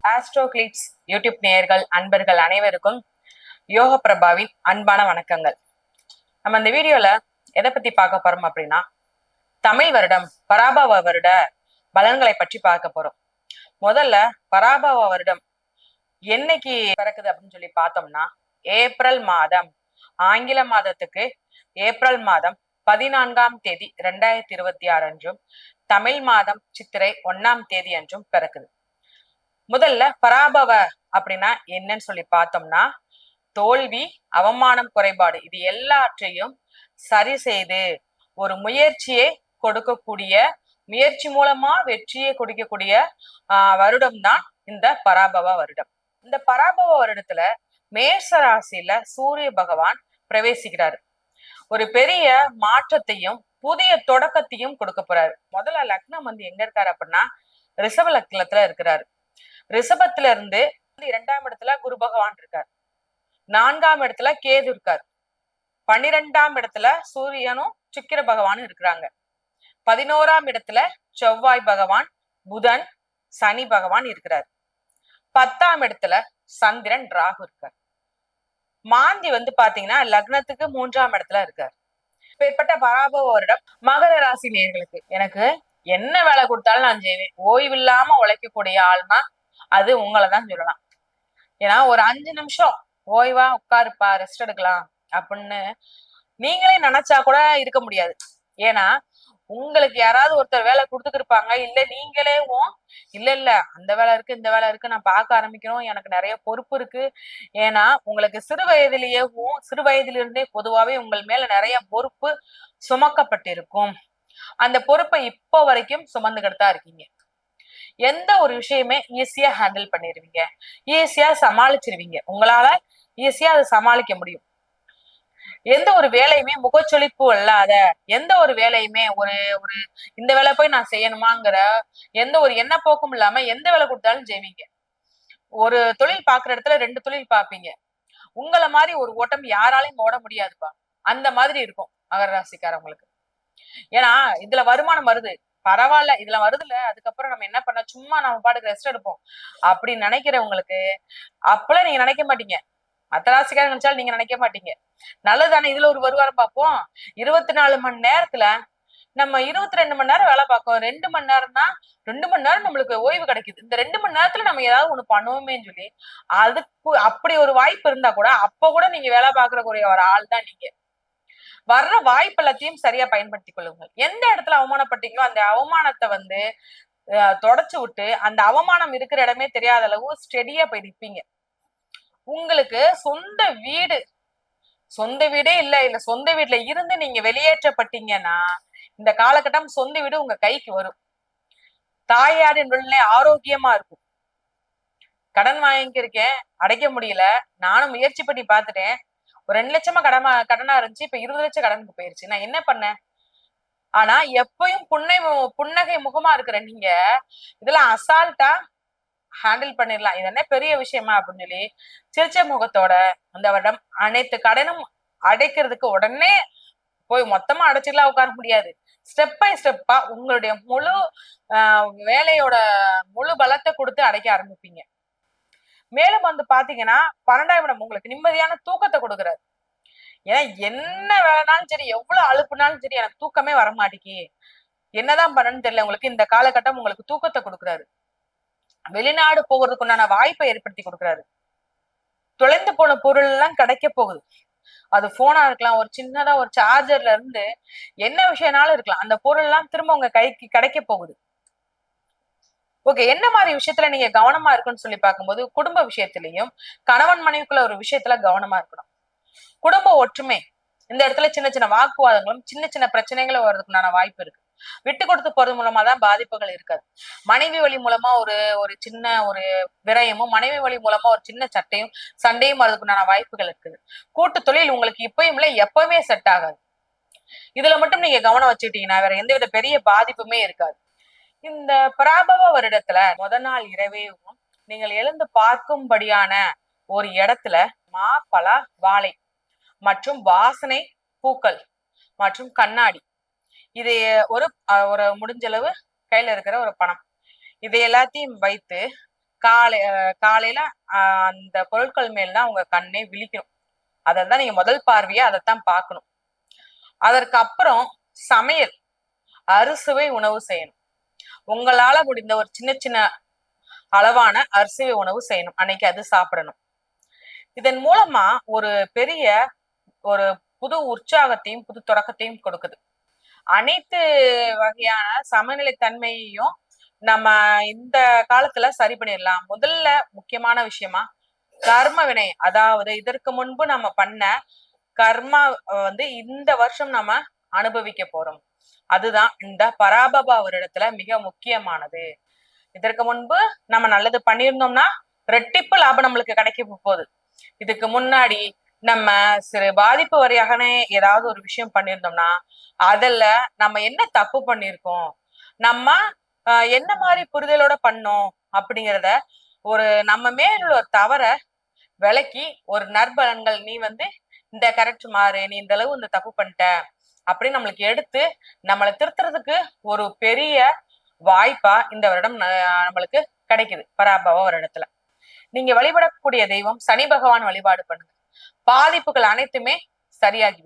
ஆஸ்ட்ரோகிளிட்ஸ் YouTube நேயர்கள் அன்பர்கள் அனைவருக்கும் யோக பிரபாவின் அன்பான வணக்கங்கள். நம்ம இந்த வீடியோல எதை பத்தி பார்க்க போறோம் அப்படின்னா, தமிழ் வருடம் பராபவ வருட பலன்களை பற்றி பார்க்க போறோம். முதல்ல பராபவ வருடம் என்னைக்கு பிறக்குது அப்படின்னு சொல்லி பார்த்தோம்னா, ஏப்ரல் மாதம், ஆங்கில மாதத்துக்கு ஏப்ரல் மாதம் 14ஆம் தேதி 2026 அன்றும், தமிழ் மாதம் சித்திரை 1ஆம் தேதி அன்றும் பிறக்குது. முதல்ல பராபவ அப்படின்னா என்னன்னு சொல்லி பார்த்தோம்னா, தோல்வி, அவமானம், குறைபாடு இது எல்லாற்றையும் சரி செய்து ஒரு முயற்சியை கொடுக்கக்கூடிய, முயற்சி மூலமா வெற்றியை கொடுக்கக்கூடிய வருடம் தான் இந்த பராபவ வருடம். இந்த பராபவ வருடத்துல மேஷ ராசியில சூரிய பகவான் பிரவேசிக்கிறாரு. ஒரு பெரிய மாற்றத்தையும் புதிய தொடக்கத்தையும் கொடுக்க போறாரு. முதல்ல லக்னம் எங்க இருக்காரு அப்படின்னா, ரிஷப லக்னத்துல இருக்கிறாரு. ரிஷபத்துல இருந்து 2ஆம் இடத்துல குரு பகவான் இருக்கார், 4ஆம் இடத்துல கேது இருக்கார், 12ஆம் இடத்துல சூரியனும் சுக்கிர பகவானும் இருக்கிறாங்க, 11ஆம் இடத்துல செவ்வாய் பகவான், புதன், சனி பகவான் இருக்கிறார், 10ஆம் இடத்துல சந்திரன் ராகு இருக்கார். மாந்தி பாத்தீங்கன்னா லக்னத்துக்கு 3ஆம் இடத்துல இருக்கார். இப்பேற்பட்ட பராபவ வருடம் மகர ராசி நேயர்களுக்கு, எனக்கு என்ன வேலை கொடுத்தாலும் நான் செய்வேன், ஓய்வில்லாம உழைக்கக்கூடிய ஆள்னா அது உங்களைதான் சொல்லலாம். ஏன்னா ஒரு 5 நிமிஷம் ஓய்வா உட்காருப்பா, ரெஸ்ட் எடுக்கலாம் அப்படின்னு நீங்களே நினைச்சா கூட இருக்க முடியாது. ஏன்னா உங்களுக்கு யாராவது ஒருத்தர் வேலை கொடுத்துக்கிருப்பாங்க, இல்ல நீங்களேவும் இல்ல அந்த வேலை இருக்கு இந்த வேலை இருக்கு, நான் பார்க்க ஆரம்பிக்கணும், எனக்கு நிறைய பொறுப்பு இருக்கு. ஏன்னா உங்களுக்கு சிறு வயதிலிருந்தே பொதுவாவே உங்கள் மேல நிறைய பொறுப்பு சுமக்கப்பட்டிருக்கும். அந்த பொறுப்பை இப்போ வரைக்கும் சுமந்துகிட்டு தான் இருக்கீங்க. எந்த ஒரு விஷயமே ஈஸியா ஹேண்டில் பண்ணிடுவீங்க, ஈஸியா சமாளிச்சிருவீங்க, உங்களால ஈஸியா அதை சமாளிக்க முடியும். எந்த ஒரு வேலையுமே முகச்சொலிப்பு இல்லாத, எந்த ஒரு வேலையுமே ஒரு ஒரு இந்த வேலை போய் நான் செய்யணுமாங்கிற எந்த ஒரு எண்ணப்போக்கும் இல்லாம எந்த வேலை கொடுத்தாலும் செய்வீங்க. ஒரு தொழில் பாக்குற இடத்துல 2 தொழில் பார்ப்பீங்க. உங்களை மாதிரி ஒரு ஓட்டம் யாராலையும் ஓட முடியாதுப்பா. அந்த மாதிரி இருக்கும் மகர ராசிக்காரங்களுக்கு. ஏன்னா இதுல வருமானம் வருது, பரவாயில்ல, இதுல வருதுல்ல, அதுக்கப்புறம் நம்ம என்ன பண்ண, சும்மா நம்ம பாட்டுக்கு ரெஸ்ட் எடுப்போம் அப்படின்னு நினைக்கிறவங்களுக்கு அப்பெல்லாம் நீங்க நினைக்க மாட்டீங்க. அத்தராசிக்காரங்க நினைச்சாலும் நீங்க நினைக்க மாட்டீங்க. நல்லதானே, இதுல ஒரு வருவாரம் பார்ப்போம். 24 மணி நேரத்துல நம்ம 22 மணி நேரம் வேலை பார்க்கோம். 2 மணி நேரம் தான், 2 மணி நேரம் நம்மளுக்கு ஓய்வு கிடைக்குது. இந்த 2 மணி நேரத்துல நம்ம ஏதாவது ஒண்ணு பண்ணுவோமேன்னு சொல்லி அதுக்கு அப்படி ஒரு வாய்ப்பு இருந்தா கூட அப்ப கூட நீங்க வேலை பார்க்கறக்கூடிய ஒரு ஆள் தான் நீங்க. வர்ற வாய்ப்பு எல்லாத்தையும் சரியா பயன்படுத்திக் கொள்ளுங்கள். எந்த இடத்துல அவமானப்பட்டீங்களோ அந்த அவமானத்தை தொடச்சு விட்டு, அந்த அவமானம் இருக்கிற இடமே தெரியாத அளவு ஸ்டெடியா போய் நிற்பீங்க. உங்களுக்கு சொந்த வீடே இல்ல சொந்த வீட்டுல இருந்து நீங்க வெளியேற்றப்பட்டீங்கன்னா இந்த காலகட்டம் சொந்த வீடு உங்க கைக்கு வரும். தாயாரின் உடல்நிலை ஆரோக்கியமா இருக்கும். கடன் வாங்கியிருக்கேன், அடைக்க முடியல, நானும் முயற்சி பண்ணி பார்த்துட்டேன், ஒரு 2 லட்சமா கடனா இருந்துச்சு, இப்ப 20 லட்சம் கடனுக்கு போயிருச்சு, நான் என்ன பண்ணேன். ஆனா எப்பயும் புன்னகை முகமா இருக்கிற நீங்க இதெல்லாம் அசால்ட்டா ஹேண்டில் பண்ணிடலாம், இது என்ன பெரிய விஷயமா அப்படின்னு சொல்லி சிரிச்ச முகத்தோட அந்த வருடம் அனைத்து கடனும் அடைக்கிறதுக்கு உடனே போய் மொத்தமா அடைச்சிக்கலாம் உட்கார முடியாது. ஸ்டெப் பை ஸ்டெப்பா உங்களுடைய முழு வேலையோட முழு பலத்தை கொடுத்து அடைக்க ஆரம்பிப்பீங்க. மேலும் பாத்தீங்கன்னா 12ஆம் இடம் உங்களுக்கு நிம்மதியான தூக்கத்தை கொடுக்குறாரு. ஏன்னா என்ன வேலைனாலும் சரி, எவ்வளவு அழுப்புனாலும் சரி, எனக்கு தூக்கமே வர மாட்டேங்கி, என்னதான் பண்ணணும்னு தெரியல, உங்களுக்கு இந்த காலகட்டம் உங்களுக்கு தூக்கத்தை கொடுக்குறாரு. வெளிநாடு போகிறதுக்கு உண்டான வாய்ப்பை ஏற்படுத்தி கொடுக்குறாரு. தொலைந்து போன பொருள் எல்லாம் கிடைக்க போகுது. அது போனா இருக்கலாம், ஒரு சின்னதா ஒரு சார்ஜர்ல இருந்து என்ன விஷயம்னாலும் இருக்கலாம், அந்த பொருள் எல்லாம் திரும்ப உங்க கைக்கு கிடைக்க போகுது. ஓகே, என்ன மாதிரி விஷயத்துல நீங்க கவனமா இருக்குன்னு சொல்லி பார்க்கும்போது, குடும்ப விஷயத்திலையும் கணவன் மனைவிக்குள்ள ஒரு விஷயத்துல கவனமா இருக்கணும். குடும்ப ஒற்றுமை, இந்த இடத்துல சின்ன சின்ன வாக்குவாதங்களும் சின்ன சின்ன பிரச்சனைகளும் வர்றதுக்குண்டான வாய்ப்பு இருக்கு. விட்டு கொடுத்து போறது மூலமா தான் பாதிப்புகள் இருக்காது. மனைவி வழி மூலமா ஒரு சின்ன ஒரு விரயமும், மனைவி வழி மூலமா ஒரு சின்ன சண்டையும் வர்றதுக்குண்டான வாய்ப்புகள் இருக்குது. கூட்டு தொழில் உங்களுக்கு இப்பயும் இல்லை, எப்பவுமே செட் ஆகாது. இதுல மட்டும் நீங்க கவனம் வச்சுக்கிட்டீங்கன்னா வேற எந்தவித பெரிய பாதிப்புமே இருக்காது. இந்த பராபவ வருடத்துல நாள் இரவேவும் நீங்கள் எழுந்து பார்க்கும்படியான ஒரு இடத்துல மா, பலா, வாழை மற்றும் வாசனை பூக்கள் மற்றும் கண்ணாடி, இது ஒரு முடிஞ்ச அளவு கையில இருக்கிற ஒரு பணம், இதை எல்லாத்தையும் வைத்து காலையில அந்த பொருட்கள் மேல்தான் உங்க கண்ணே விழிக்கணும். அதான் நீங்க முதல் பார்வையா அதைத்தான் பார்க்கணும். அதற்கு அப்புறம் சமையல், அறுசுவை உணவு செய்யணும். உங்களால முடிந்த ஒரு சின்ன சின்ன அளவான அரிசுவை உணவு செய்யணும். அன்னைக்கு அது சாப்பிடணும். இதன் மூலமா ஒரு பெரிய ஒரு புது உற்சாகத்தையும் புது தொடக்கத்தையும் கொடுக்குது. அனைத்து வகையான சமநிலை தன்மையையும் நம்ம இந்த காலத்துல சரி பண்ணிடலாம். முதல்ல முக்கியமான விஷயமா கர்ம வினை, அதாவது இதற்கு முன்பு நம்ம பண்ண கர்மா இந்த வருஷம் நம்ம அனுபவிக்க போறோம். அதுதான் இந்த பராபவ வருடத்துல மிக முக்கியமானது. இதற்கு முன்பு நம்ம நல்லது பண்ணியிருந்தோம்னா ரெட்டிப்பு லாபம் நம்மளுக்கு கிடைக்க போகுது. இதுக்கு முன்னாடி நம்ம சிறு பாதிப்பு வரையாகனே ஏதாவது ஒரு விஷயம் பண்ணியிருந்தோம்னா அதுல நம்ம என்ன தப்பு பண்ணிருக்கோம், நம்ம என்ன மாதிரி புரிதலோட பண்ணோம் அப்படிங்கிறத ஒரு நம்ம மேல ஒரு தவற விலக்கி ஒரு நற்பலன்கள், நீ இந்த கரெக்ட் மாறு, நீ இந்த அளவு இந்த தப்பு பண்ணிட்ட அப்படின்னு நம்மளுக்கு எடுத்து நம்மளை திருத்துறதுக்கு ஒரு பெரிய வாய்ப்பா இந்த வருடம் நம்மளுக்கு கிடைக்குது. பராபவ வருடத்துல நீங்க வழிபடக்கூடிய தெய்வம் சனி பகவான் வழிபாடு பண்ணுங்க. பாதிப்புகள் அனைத்துமே சரியாகி